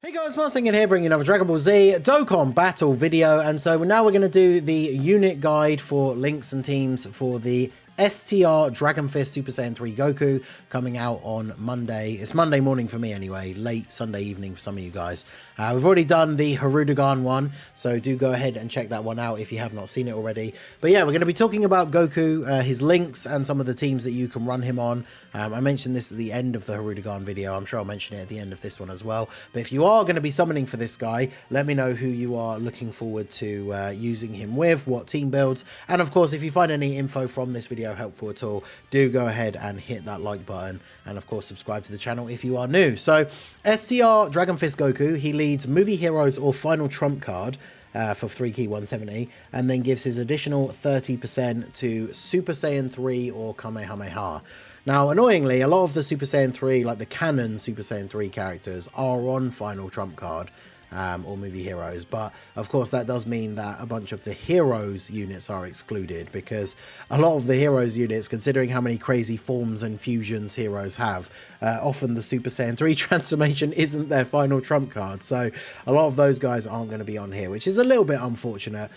Hey guys, Marsing here bringing another Dragon Ball Z Dokkan battle video, and so now we're going to do the unit guide for links and teams for the STR Dragon Fist Super Saiyan 3 Goku coming out on Monday. It's Monday morning for me anyway, late Sunday evening for some of you guys. We've already done the HIRUDEGARN one, so do go ahead and check that one out if you have not seen it already. But yeah, we're going to be talking about Goku, his links, and some of the teams that you can run him on. I mentioned this at the end of the HIRUDEGARN video. I'm sure I'll mention it at the end of this one as well. But if you are going to be summoning for this guy, let me know who you are looking forward to using him with, what team builds. And of course, if you find any info from this video helpful at all, do go ahead and hit that like button. And of course, subscribe to the channel if you are new. So, STR Dragon Fist Goku, he leads Movie Heroes or Final Trump card. For 3 key 170, and then gives his additional 30% to Super Saiyan 3 or Kamehameha. Now, annoyingly, a lot of the Super Saiyan 3, like the canon Super Saiyan 3 characters, are on Final Trump card or Movie Heroes, but of course that does mean that a bunch of the Heroes units are excluded, because a lot of the Heroes units, considering how many crazy forms and fusions Heroes have, often the Super Saiyan 3 transformation isn't their Final Trump card, so a lot of those guys aren't going to be on here, which is a little bit unfortunate.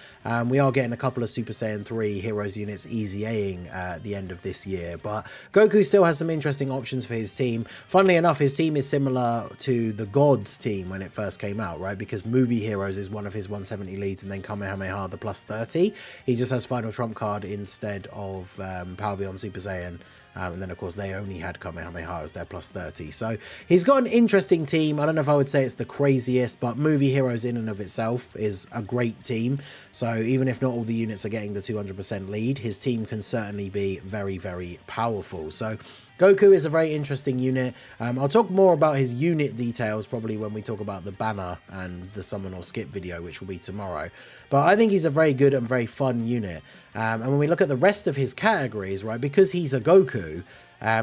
We are getting a couple of Super Saiyan 3 Heroes units easy A-ing at the end of this year, but Goku still has some interesting options for his team. Funnily enough, his team is similar to the Gods team when it first came out, right? Because Movie Heroes is one of his 170 leads, and then Kamehameha the plus 30. He just has Final Trump card instead of Power Beyond Super Saiyan. And then, of course, they only had Kamehameha as their plus 30. So he's got an interesting team. I don't know if I would say it's the craziest, but Movie Heroes in and of itself is a great team. So even if not all the units are getting the 200% lead, his team can certainly be very, very powerful. So Goku is a very interesting unit. I'll talk more about his unit details probably when we talk about the banner and the summon or skip video, which will be tomorrow. But I think he's a very good and very fun unit. And when we look at the rest of his categories, right, because he's a Goku,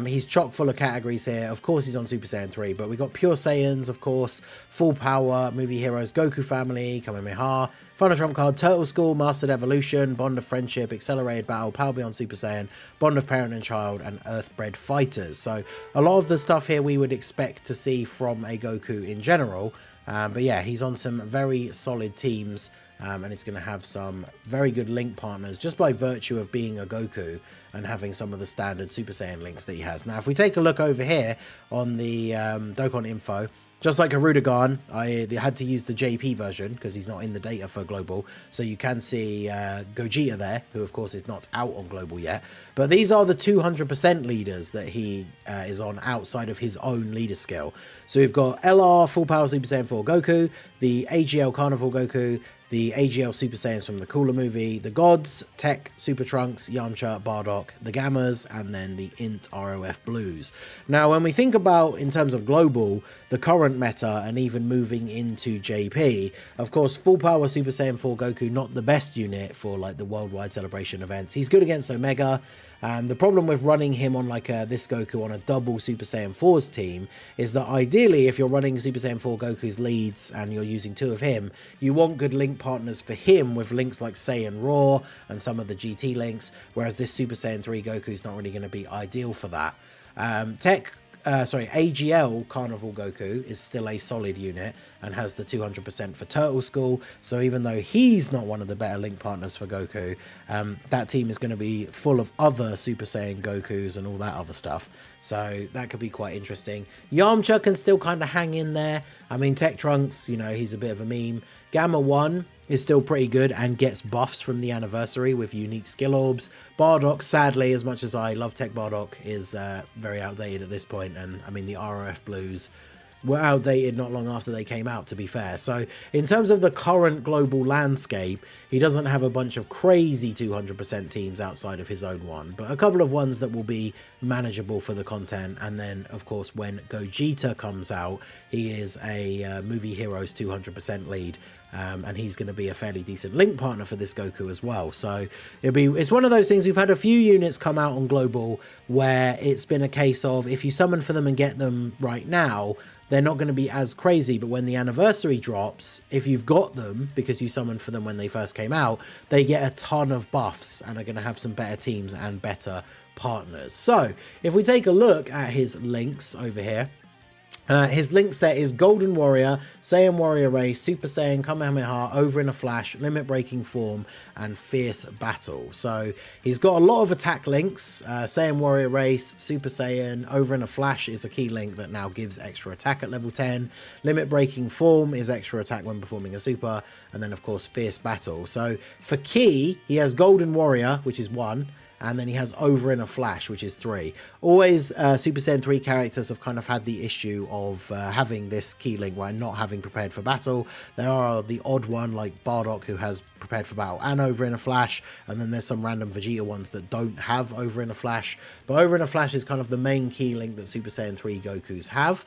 he's chock full of categories here. Of course, he's on Super Saiyan 3, but we've got Pure Saiyans, of course, Full Power, Movie Heroes, Goku Family, Kamehameha, Final Trump card, Turtle School, Mastered Evolution, Bond of Friendship, Accelerated Battle, Power Beyond Super Saiyan, Bond of Parent and Child, and Earthbred Fighters. So a lot of the stuff here we would expect to see from a Goku in general. But yeah, he's on some very solid teams. And it's going to have some very good link partners just by virtue of being a Goku and having some of the standard Super Saiyan links that he has. Now, if we take a look over here on the Dokkan info, just like HIRUDEGARN, I had to use the JP version because he's not in the data for Global. So you can see Gogeta there, who of course is not out on Global yet. But these are the 200% leaders that he is on outside of his own leader skill. So we've got LR Full Power Super Saiyan 4 Goku, the AGL Carnival Goku, the AGL Super Saiyans from the Cooler movie, the Gods, Tech, Super Trunks, Yamcha, Bardock, the Gammas, and then the Int ROF Blues. Now, when we think about, in terms of Global, the current meta, and even moving into JP, of course, Full Power Super Saiyan 4 Goku, not the best unit for like the worldwide celebration events. He's good against Omega. The problem with running him on like this Goku on a double Super Saiyan 4's team is that ideally, if you're running Super Saiyan 4 Goku's leads and you're using 2 of him, you want good link partners for him with links like Saiyan Raw and some of the GT links, whereas this Super Saiyan 3 Goku is not really going to be ideal for that. AGL Carnival Goku is still a solid unit and has the 200% for Turtle School. So even though he's not one of the better link partners for Goku, that team is going to be full of other Super Saiyan Gokus and all that other stuff. So that could be quite interesting. Yamcha can still kind of hang in there. I mean, Tech Trunks, you know, he's a bit of a meme. Gamma 1 is still pretty good and gets buffs from the anniversary with unique skill orbs. Bardock, sadly, as much as I love Tech Bardock, is very outdated at this point. And I mean, the ROF Blues were outdated not long after they came out, to be fair. So in terms of the current global landscape, he doesn't have a bunch of crazy 200% teams outside of his own one, but a couple of ones that will be manageable for the content. And then, of course, when Gogeta comes out, he is a Movie Heroes 200% lead. And he's going to be a fairly decent link partner for this Goku as well. So it's one of those things. We've had a few units come out on Global where it's been a case of if you summon for them and get them right now, they're not going to be as crazy. But when the anniversary drops, if you've got them because you summoned for them when they first came out, they get a ton of buffs and are going to have some better teams and better partners. So if we take a look at his links over here, His link set is Golden Warrior, Saiyan Warrior Race, Super Saiyan, Kamehameha, Over in a Flash, Limit Breaking Form, and Fierce Battle. So he's got a lot of attack links. Saiyan Warrior Race, Super Saiyan, Over in a Flash is a key link that now gives extra attack at level 10. Limit Breaking Form is extra attack when performing a super. And then, of course, Fierce Battle. So for key, he has Golden Warrior, which is 1. And then he has Over in a Flash, which is 3. Always Super Saiyan 3 characters have kind of had the issue of having this key link, right, not having prepared for battle. There are the odd one like Bardock who has prepared for battle and Over in a Flash, and then there's some random Vegeta ones that don't have Over in a Flash. But Over in a Flash is kind of the main key link that Super Saiyan 3 Gokus have.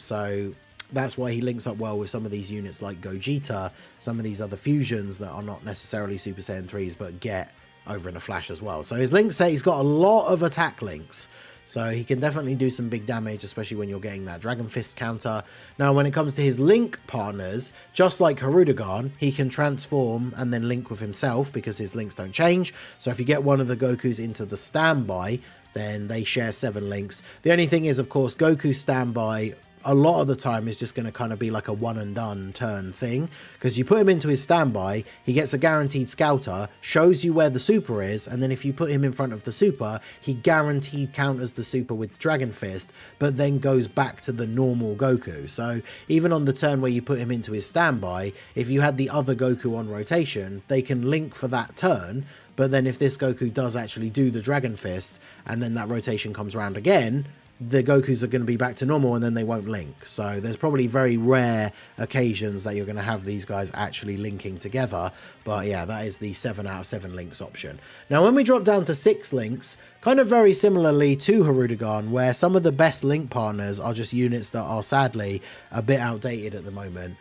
So that's why he links up well with some of these units like Gogeta, some of these other fusions that are not necessarily Super Saiyan 3s but get Over in a Flash as well. So his link set, he's got a lot of attack links, so he can definitely do some big damage, especially when you're getting that Dragon Fist counter. Now when it comes to his link partners, just like HIRUDEGARN, he can transform and then link with himself because his links don't change. So if you get one of the Gokus into the standby, then they share 7 links. The only thing is, of course, Goku standby a lot of the time is just going to kind of be like a one and done turn thing, because you put him into his standby, he gets a guaranteed scouter, shows you where the super is, and then if you put him in front of the super, he guaranteed counters the super with Dragon Fist, but then goes back to the normal Goku. So even on the turn where you put him into his standby, if you had the other Goku on rotation, they can link for that turn. But then if this Goku does actually do the Dragon Fist, and then that rotation comes around again, the Gokus are going to be back to normal and then they won't link. So there's probably very rare occasions that you're going to have these guys actually linking together. But yeah, that is the 7 out of 7 links option. Now when we drop down to 6 links, kind of very similarly to HIRUDEGARN, where some of the best link partners are just units that are sadly a bit outdated at the moment.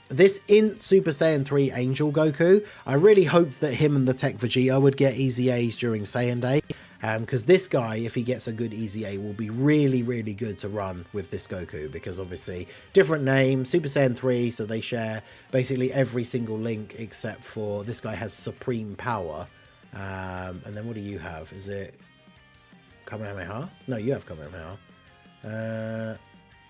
This Int Super Saiyan 3 Angel Goku, I really hoped that him and the Tech Vegeta would get easy A's during Saiyan Day. Because this guy, if he gets a good easy A, will be really, really good to run with this Goku, because obviously different name, Super Saiyan 3, so they share basically every single link except for this guy has Supreme Power. And then what do you have? Is it Kamehameha? No, you have Kamehameha.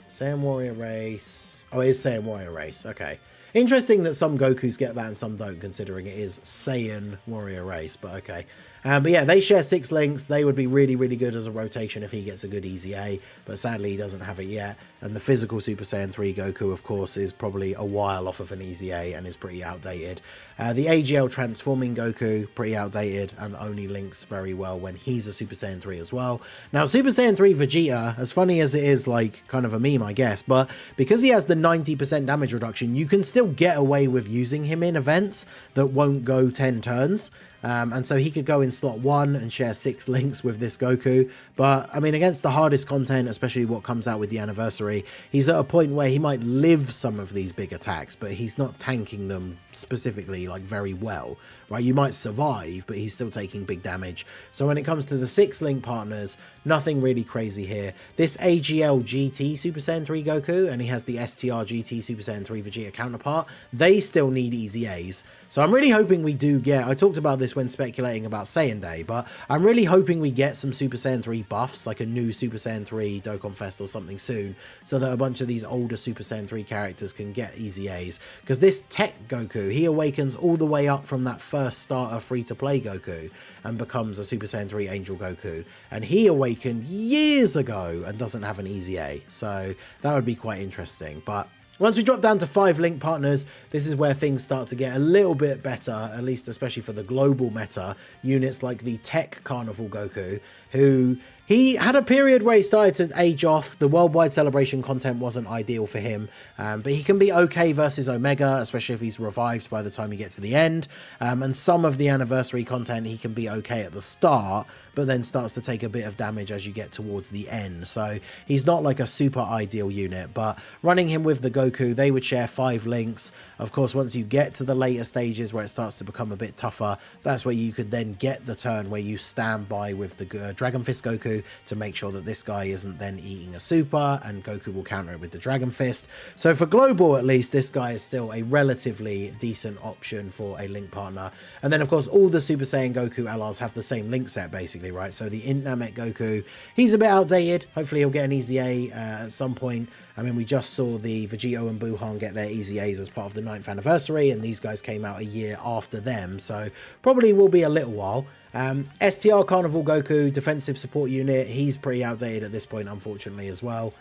Saiyan Warrior Race. Oh, it is Saiyan Warrior Race. Okay. Interesting that some Gokus get that and some don't, considering it is Saiyan Warrior Race, but okay. But yeah, they share 6 links. They would be really, really good as a rotation if he gets a good easy A, but sadly he doesn't have it yet. And the physical Super Saiyan 3 Goku, of course, is probably a while off of an easy A and is pretty outdated. The AGL transforming Goku, pretty outdated and only links very well when he's a Super Saiyan 3 as well. Now, Super Saiyan 3 Vegeta, as funny as it is, like kind of a meme, I guess, but because he has the 90% damage reduction, you can still get away with using him in events that won't go 10 turns. And so he could go in slot 1 and share 6 links with this Goku. But, I mean, against the hardest content, especially what comes out with the anniversary, he's at a point where he might live some of these big attacks, but he's not tanking them specifically, like, very well, right? You might survive, but he's still taking big damage. So when it comes to the 6 link partners, nothing really crazy here. This AGL GT Super Saiyan 3 Goku, and he has the STR GT Super Saiyan 3 Vegeta counterpart, they still need easy A's. So I'm really hoping we do get, I talked about this when speculating about Saiyan Day, but I'm really hoping we get some Super Saiyan 3 buffs, like a new Super Saiyan 3 Dokkan Fest or something soon, so that a bunch of these older Super Saiyan 3 characters can get easy A's. Because this Tech Goku, he awakens all the way up from that first starter free-to-play Goku and becomes a Super Saiyan 3 Angel Goku. And he awakened years ago and doesn't have an easy A, so that would be quite interesting. But once we drop down to 5 link partners, this is where things start to get a little bit better, at least especially for the global meta. Units like the Tech Carnival Goku, who he had a period where he started to age off. The worldwide celebration content wasn't ideal for him, but he can be okay versus Omega, especially if he's revived by the time you get to the end. And some of the anniversary content, he can be okay at the start, but then starts to take a bit of damage as you get towards the end. So he's not like a super ideal unit, but running him with the Goku, they would share 5 links. Of course, once you get to the later stages where it starts to become a bit tougher, that's where you could then get the turn where you stand by with the Dragon Fist Goku, Goku to make sure that this guy isn't then eating a super, and Goku will counter it with the Dragon Fist. So for global, at least, this guy is still a relatively decent option for a link partner. And then, of course, all the Super Saiyan Goku allies have the same link set, basically, right? So the Int Namek Goku, he's a bit outdated. Hopefully he'll get an Easy A at some point. I mean, we just saw the Vegito and Buhan get their Easy A's as part of the 9th anniversary, and these guys came out a year after them, so probably will be a little while. STR Carnival Goku, defensive support unit, he's pretty outdated at this point, unfortunately, as well.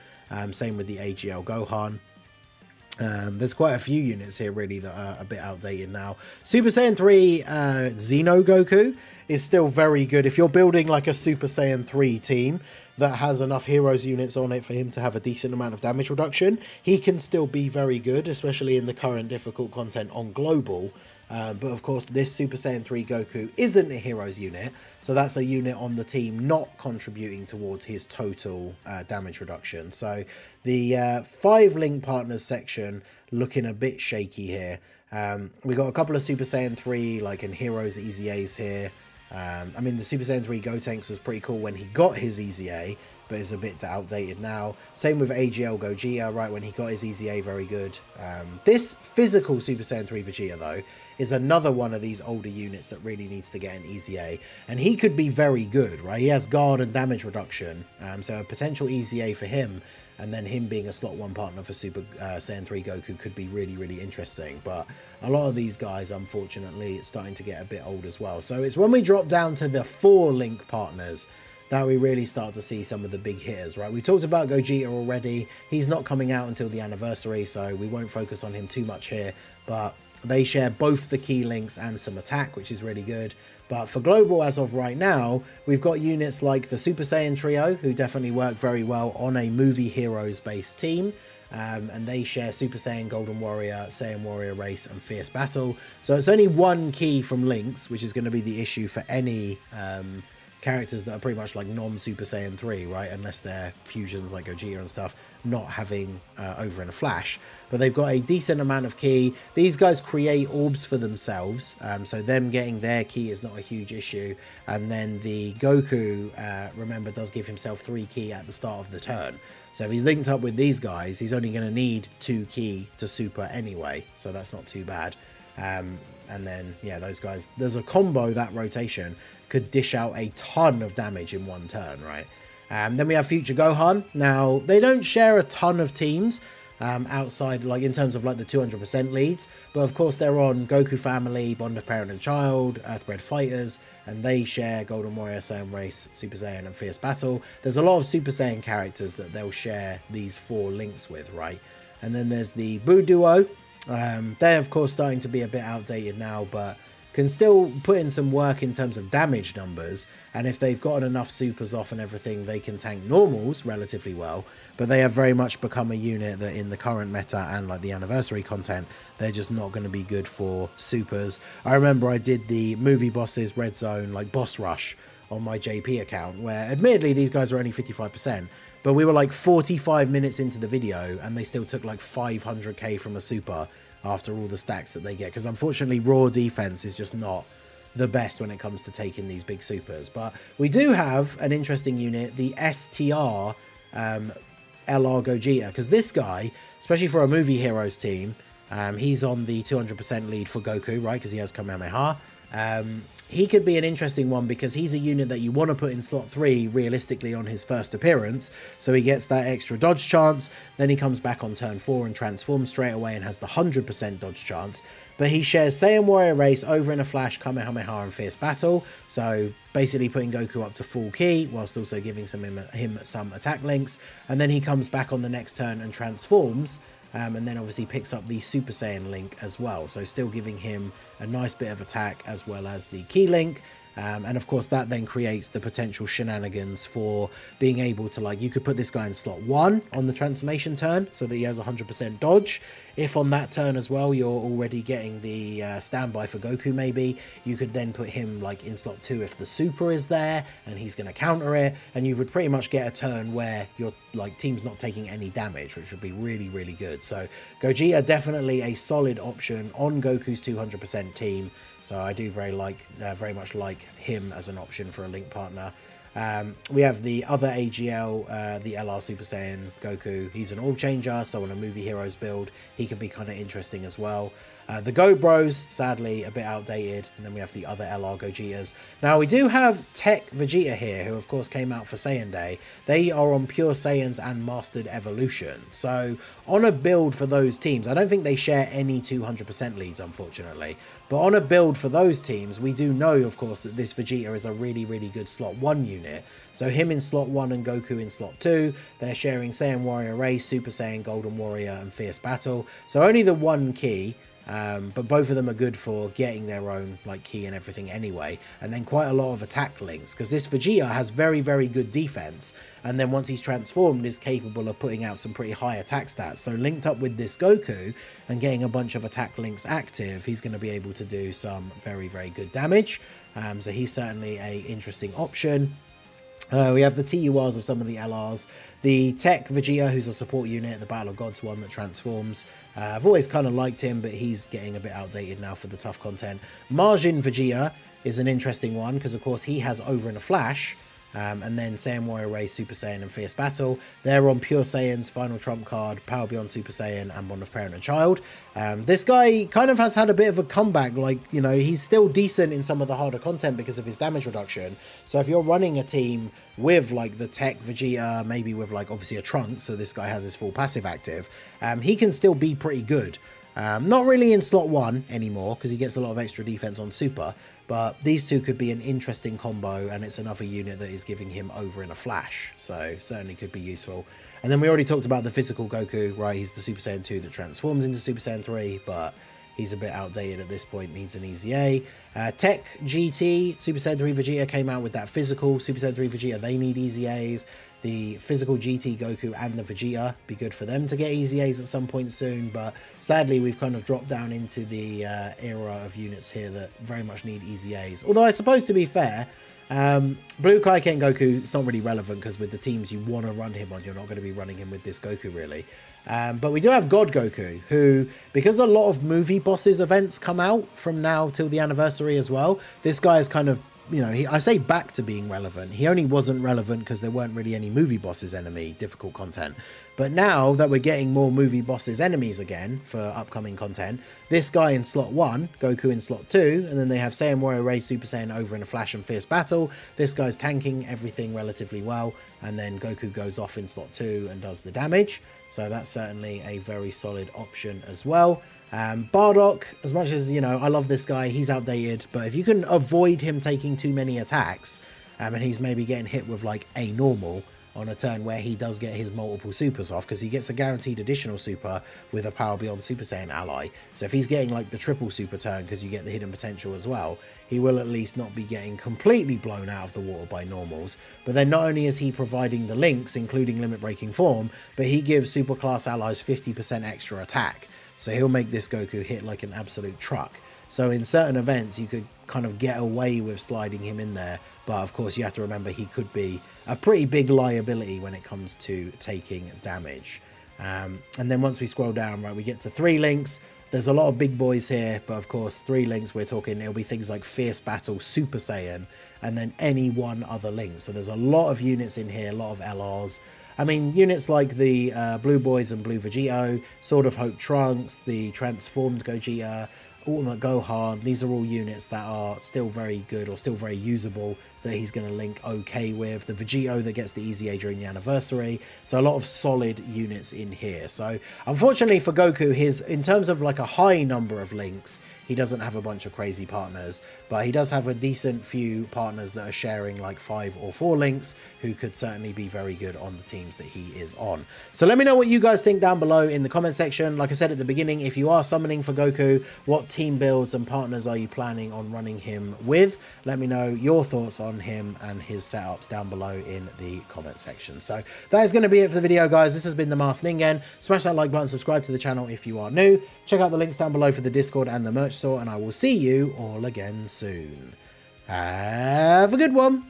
Same with the AGL Gohan. There's quite a few units here, really, that are a bit outdated now. Super Saiyan 3 Xeno Goku is still very good. If you're building like a Super Saiyan 3 team that has enough heroes units on it for him to have a decent amount of damage reduction, he can still be very good, especially in the current difficult content on global. But of course, this Super Saiyan 3 Goku isn't a heroes unit, so that's a unit on the team not contributing towards his total damage reduction. So the 5 link partners section looking a bit shaky here. We got a couple of Super Saiyan 3 like in heroes Easy A's here. I mean, the Super Saiyan 3 Gotenks was pretty cool when he got his Easy A, but it's a bit outdated now. Same with AGL Gogeta, right, when he got his Easy A, very good. This physical Super Saiyan 3 Vegeta, though, is another one of these older units that really needs to get an Easy A, and he could be very good, right? He has guard and damage reduction, so a potential Easy A for him, and then him being a slot 1 partner for Super Saiyan 3 Goku could be really, really interesting. But a lot of these guys, unfortunately, it's starting to get a bit old as well. So it's when we drop down to the 4 link partners that we really start to see some of the big hitters, right? We talked about Gogeta already. He's not coming out until the anniversary, so we won't focus on him too much here. But they share both the key links and some attack, which is really good. But for global, as of right now, we've got units like the Super Saiyan Trio, who definitely work very well on a movie heroes-based team. And they share Super Saiyan, Golden Warrior, Saiyan Warrior Race, and Fierce Battle. So it's only one key from links, which is going to be the issue for any characters that are pretty much like non-Super Saiyan 3, right? Unless they're fusions like Gogeta and stuff, not having over in a flash. But they've got a decent amount of key. These guys create orbs for themselves, so them getting their key is not a huge issue. And then the Goku, remember, does give himself 3 key at the start of the turn. So if he's linked up with these guys, he's only going to need 2 key to super anyway, so that's not too bad. And then, yeah, those guys, there's a combo that rotation could dish out a ton of damage in one turn, right? Then we have Future Gohan. Now, they don't share a ton of teams outside, like in terms of like the 200% leads, but of course they're on Goku Family, Bond of Parent and Child, Earthbred Fighters, and they share Golden Warrior, Saiyan Race, Super Saiyan, and Fierce Battle. There's a lot of Super Saiyan characters that they'll share these 4 links with, right? And then there's the Buu Duo. They're of course starting to be a bit outdated now, but can still put in some work in terms of damage numbers, and if they've gotten enough supers off and everything, they can tank normals relatively well. But they have very much become a unit that in the current meta and like the anniversary content, they're just not going to be good for supers. I remember I did the movie bosses Red Zone like boss rush on my JP account, where admittedly these guys are only 55%, but we were like 45 minutes into the video and they still took like 500k from a super after all the stacks that they get, because unfortunately raw defense is just not the best when it comes to taking these big supers. But we do have an interesting unit, the STR LR Gogeta, because this guy, especially for a movie heroes team, he's on the 200% lead for Goku, right, because he has Kamehameha. He could be an interesting one because he's a unit that you want to put in slot 3 realistically on his first appearance, so he gets that extra dodge chance. Then he comes back on turn 4 and transforms straight away and has the 100% dodge chance. But he shares Saiyan Warrior Race, Over in a Flash, Kamehameha, and Fierce Battle, so basically putting Goku up to full key whilst also giving him some attack links. And then he comes back on the next turn and transforms, and then obviously picks up the Super Saiyan link as well, so still giving him a nice bit of attack as well as the key link. And of course that then creates the potential shenanigans for being able to, like, you could put this guy in slot 1 on the transformation turn so that he has 100% dodge. If on that turn as well you're already getting the standby for Goku, maybe you could then put him like in slot 2 if the super is there and he's going to counter it, and you would pretty much get a turn where your like team's not taking any damage, which would be really, really good. So Gogeta definitely a solid option on Goku's 200% team, so I do very much like him as an option for a link partner. We have the other AGL, the LR Super Saiyan Goku. He's an orb changer, so on a Movie Heroes build, he could be kind of interesting as well. The Go Bros, sadly, a bit outdated. And then we have the other LR Gogetas. Now, we do have Tech Vegeta here, who, of course, came out for Saiyan Day. They are on Pure Saiyans and Mastered Evolution. So, on a build for those teams, I don't think they share any 200% leads, unfortunately. But on a build for those teams, we do know, of course, that this Vegeta is a really, really good slot 1 unit. So him in slot 1 and Goku in slot 2, they're sharing Saiyan Warrior Race, Super Saiyan, Golden Warrior, and Fierce Battle. So only the 1 key. But both of them are good for getting their own like key and everything anyway, and then quite a lot of attack links, because this Vegeta has very, very good defense, and then once he's transformed is capable of putting out some pretty high attack stats. So linked up with this Goku and getting a bunch of attack links active, he's going to be able to do some very, very good damage. So he's certainly a interesting option. We have the TURs of some of the LRs. The Tech Vegeta, who's a support unit, the Battle of Gods one that transforms. I've always kind of liked him, but he's getting a bit outdated now for the tough content. Majin Vegeta is an interesting one, because of course he has Over in a Flash. And then Saiyan Warrior Race, Super Saiyan, and Fierce Battle. They're on Pure Saiyan's Final Trump card, Power Beyond Super Saiyan, and Bond of Parent and Child. This guy kind of has had a bit of a comeback. Like, you know, he's still decent in some of the harder content because of his damage reduction. So if you're running a team with like the Tech Vegeta, maybe with like obviously a Trunks, so this guy has his full passive active, he can still be pretty good. Not really in slot 1 anymore, because he gets a lot of extra defense on Super, but these two could be an interesting combo, and it's another unit that is giving him Over in a Flash, so certainly could be useful. And then we already talked about the physical Goku, right? He's the Super Saiyan 2 that transforms into Super Saiyan 3, but he's a bit outdated at this point, needs an easy A. Tech GT, Super Saiyan 3 Vegeta came out with that physical Super Saiyan 3 Vegeta, they need easy A's. The physical GT Goku and the Vegeta, be good for them to get easy A's at some point soon, but sadly we've kind of dropped down into the era of units here that very much need easy A's. Although I suppose, to be fair, Blue Kaioken Goku, it's not really relevant, because with the teams you want to run him on, you're not going to be running him with this Goku really. But we do have God Goku, who, because a lot of movie bosses events come out from now till the anniversary as well, this guy is kind of, you know, I say back to being relevant. He only wasn't relevant because there weren't really any movie bosses enemy difficult content. But now that we're getting more movie bosses enemies again for upcoming content, this guy in slot 1, Goku in slot 2, and then they have Saiyan Warrior Race, Super Saiyan, Over in a Flash, and Fierce Battle. This guy's tanking everything relatively well, and then Goku goes off in slot 2 and does the damage. So that's certainly a very solid option as well. Bardock, as much as, you know, I love this guy, he's outdated, but if you can avoid him taking too many attacks, and he's maybe getting hit with like a normal on a turn where he does get his multiple supers off, because he gets a guaranteed additional super with a Power Beyond Super Saiyan ally. So if he's getting like the triple super turn, because you get the hidden potential as well, he will at least not be getting completely blown out of the water by normals. But then not only is he providing the links, including limit breaking form, but he gives super class allies 50% extra attack. So he'll make this Goku hit like an absolute truck. So in certain events, you could kind of get away with sliding him in there. But of course, you have to remember he could be a pretty big liability when it comes to taking damage. And then once we scroll down, right, we get to 3 links. There's a lot of big boys here, but of course, 3 links, we're talking, it'll be things like Fierce Battle, Super Saiyan, and then any one other link. So there's a lot of units in here, a lot of LRs. I mean, units like the Blue Boys and Blue Vegito, Sword of Hope Trunks, the Transformed Gogeta, Ultimate Gohan, these are all units that are still very good or still very usable that he's going to link okay with. The Vegito that gets the Easy A during the anniversary. So a lot of solid units in here. So unfortunately for Goku, in terms of like a high number of links, he doesn't have a bunch of crazy partners, but he does have a decent few partners that are sharing like 5 or 4 links who could certainly be very good on the teams that he is on. So let me know what you guys think down below in the comment section. Like I said at the beginning, if you are summoning for Goku, what team builds and partners are you planning on running him with? Let me know your thoughts on him and his setups down below in the comment section. So that is going to be it for the video, guys. This has been the Masked Ningen. Smash that like button, subscribe to the channel if you are new. Check out the links down below for the Discord and the merch store, and I will see you all again soon. Have a good one.